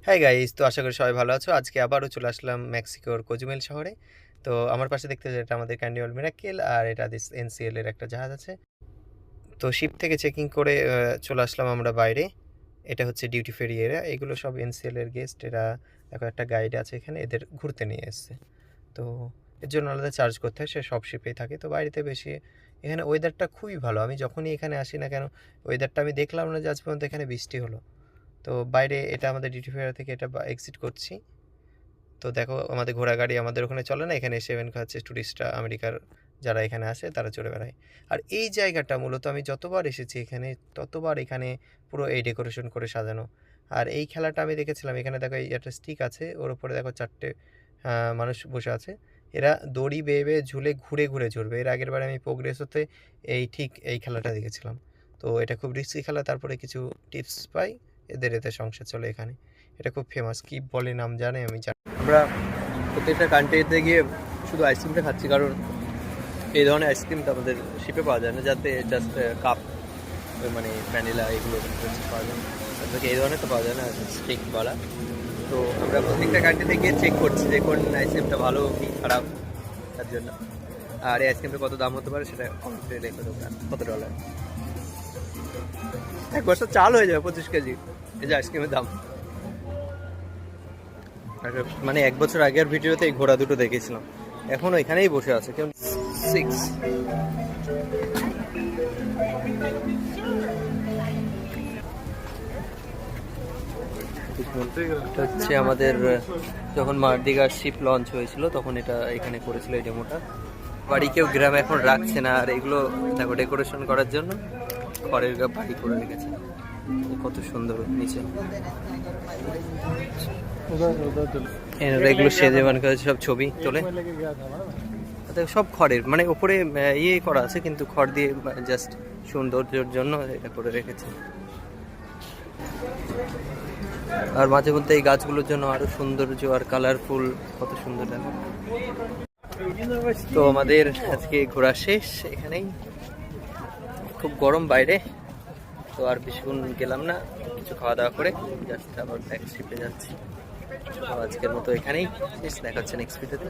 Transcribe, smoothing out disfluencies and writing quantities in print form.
হ্যাঁ গাইস, তো আশা করি সবাই ভালো আছো। আজকে আবারও চলে আসলাম মেক্সিকোর কোজুমেল শহরে। তো আমার পাশে দেখতে এটা আমাদের ক্যান্ডিওল মিরাকেল, আর এটা দিস এনসিএল এর একটা জাহাজ আছে। তো শিপ থেকে চেকিং করে চলে আসলাম আমরা বাইরে। এটা হচ্ছে ডিউটি ফ্রি এরিয়া, এগুলো সব এনসিএল এর গেস্ট। এরা দেখো একটা গাইড আছে এখানে, এদের ঘুরতে নিয়ে এসছে। তো এর জন্য আলাদা চার্জ করতে হয়, সে সব শিপেই থাকে। তো বাইরেতে বেশি এখানে ওয়েদারটা খুবই ভালো। আমি যখনই এখানে আসি না কেন, ওয়েদারটা আমি দেখলাম না যে আজ পর্যন্ত এখানে বৃষ্টি হলো। তো বাইরে এটা আমাদের ডিউটি ফ্রি থেকে এটা এক্সিট করছি। তো দেখো আমাদের ঘোড়া গাড়ি আমাদের ওখানে চলে না, এখানে সেভেন খাচ্ছে টুরিস্টরা, আমেরিকার যারা এখানে আসে তারা চড়ে বেড়ায়। আর এই জায়গাটা মূলত আমি যতবার এসেছি এখানে, ততবার এখানে পুরো এই ডেকোরেশন করে সাজানো। আর এই খেলাটা আমি দেখেছিলাম এখানে, দেখো এই একটা স্টিক আছে, ওর উপরে দেখো চারটে মানুষ বসে আছে। এরা দড়ি বেয়ে বেয়ে ঝুলে ঘুরে ঘুরে চড়বে। এর আগের বারে আমি প্রোগ্রেস হতে ঠিক এই খেলাটা দেখেছিলাম। তো এটা খুব রিস্কি খেলা, তারপরে কিছু টিপস পাই, এদের এতে সংসার চলে এখানে। এটা খুব ফেমাস, কি বলে নাম জানে আমি জানি। আমরা প্রত্যেকটা কান্ট্রিতে গিয়ে শুধু আইসক্রিমটা খাচ্ছি, কারণ এই ধরনের আইসক্রিমটা আমাদের শিপে পাওয়া যায় না, যাতে জাস্ট কাপ মানে ভ্যানিলা এগুলো পাওয়া যায়। তাদেরকে এই ধরনের তো পাওয়া যায় না স্টিকওয়ালা। তো আমরা প্রত্যেকটা কান্ট্রিতে গিয়ে চেক করছি যে কোন আইসক্রিমটা ভালো কি খারাপ, তার জন্য। আর এই আইসক্রিমটা কত দাম হতে পারে সেটা কমেন্টে রেখে দেবো, কত ডলার। এক বছর চাল হয়ে যাবে 25 কেজি এই যে আইসক্রিমের দাম। মানে এক বছর আগের ভিডিওতে এই ঘোড়া দুটো দেখেছিলাম, এখন এখানেই বসে আছে কেমন 6। হচ্ছে আমাদের যখন মারদিঘার শিপ লঞ্চ হয়েছিল তখন এটা এখানে করেছিল এই ডেমোটা। বাড়ি কেউ গ্রামে এখন রাখছে না, আর এগুলো দেখো ডেকোরেশন করার জন্য খড়ের বাড়ি করে রেখেছে। কত সুন্দর নিচে এগুলো সেজে মানে সব ছবি তোলে। সব খড়ের, মানে উপরে ইয়ে করা আছে, কিন্তু খড় দিয়ে জাস্ট সৌন্দর্যের জন্য এটা করে রেখেছে। আর মাঝে মধ্যে এই গাছগুলোর জন্য আরো সৌন্দর্য আর কালারফুল, কত সুন্দর লাগে। তো আমাদের আজকে ঘোরা শেষ এখানেই। খুব গরম বাইরে, তো আর বেশিক্ষণ গেলাম না, কিছু খাওয়া দাওয়া করে জাস্ট আবার ব্যাক শিপে যাচ্ছি। আজকের মতো এখানেই শেষ, দেখা হচ্ছে নেক্সট ভিডিওতে।